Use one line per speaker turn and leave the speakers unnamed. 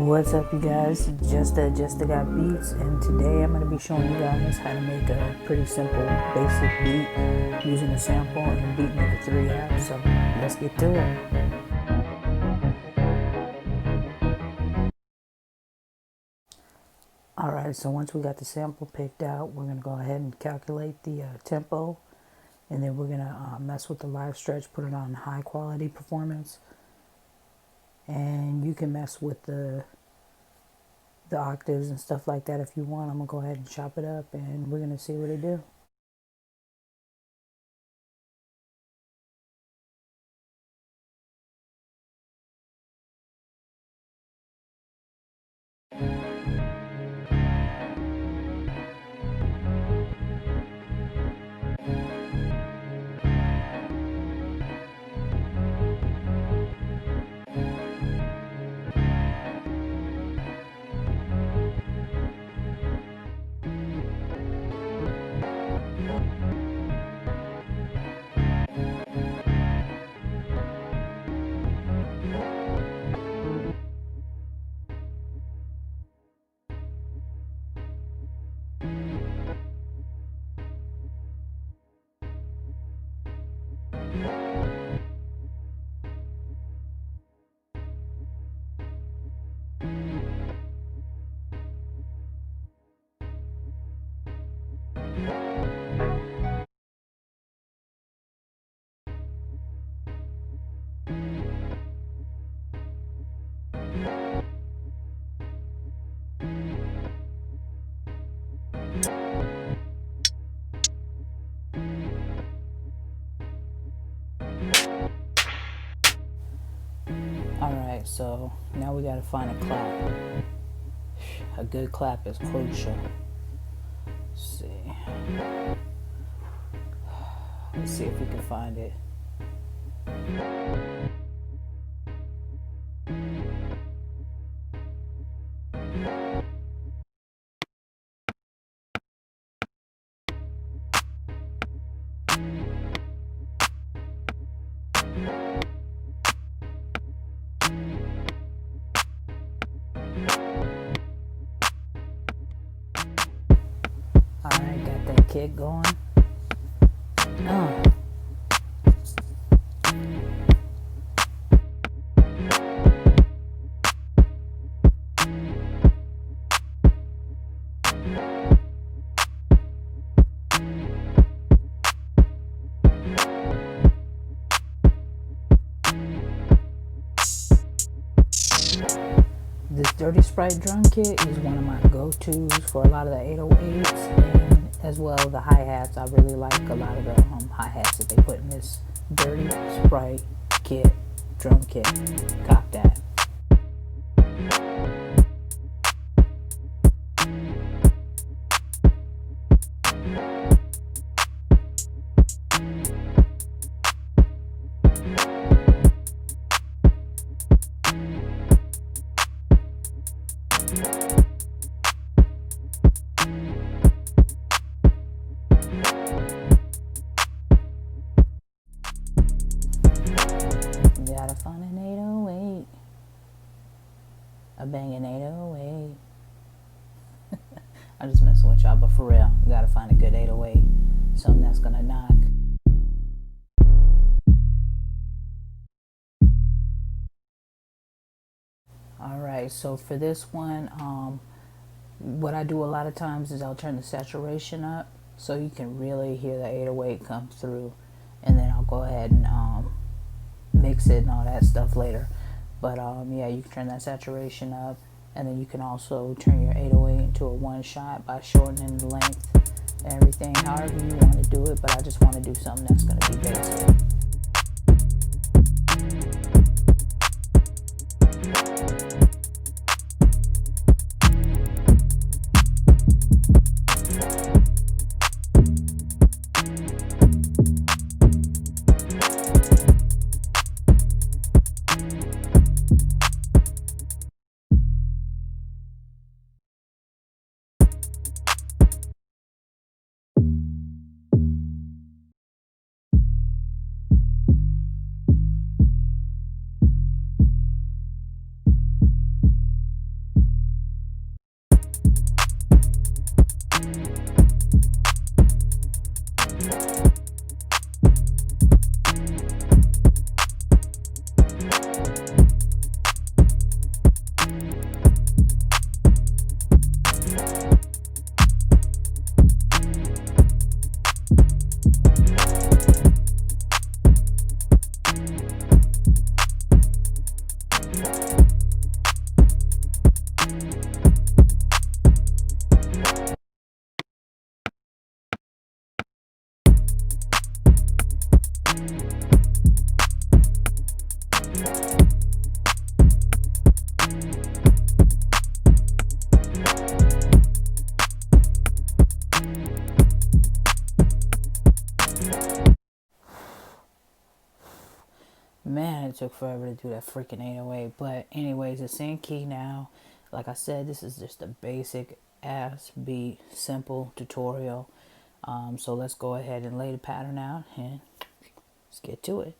What's up, you guys? Just got beats, and today I'm going to be showing you guys how to make a pretty simple basic beat using a sample and Beatmaker 3 app. So let's get to it. Alright, so once we got the sample picked out, we're going to go ahead and calculate the tempo, and then we're going to mess with the live stretch, put it on high quality performance, and you can mess with the octaves and stuff like that if you want. I'm gonna go ahead and chop it up, and we're gonna see what it do. Alright, so now we gotta find a clap. A good clap is crucial. Let's see. Let's see if we can find it. Alright, got that kick going. This Dirty Sprite drum kit is one of my go-tos for a lot of the 808s, and as well the hi-hats. I really like a lot of the hi-hats that they put in this Dirty Sprite kit, drum kit. Cop that. Gotta find an 808. A banging 808. I'm just messing with y'all, but for real, you gotta find a good 808. Something that's gonna knock. Alright, so for this one, what I do a lot of times is I'll turn the saturation up so you can really hear the 808 come through, and then I'll go ahead and mix it and all that stuff later. But yeah, you can turn that saturation up, and then you can also turn your 808 into a one shot by shortening the length and everything, however you want to do it. But I just want to do something that's going to be basic. Man, it took forever to do that freaking 808. But anyways, it's in key now. Like I said, this is just a basic ass beat, simple tutorial. So let's go ahead and lay the pattern out and let's get to it.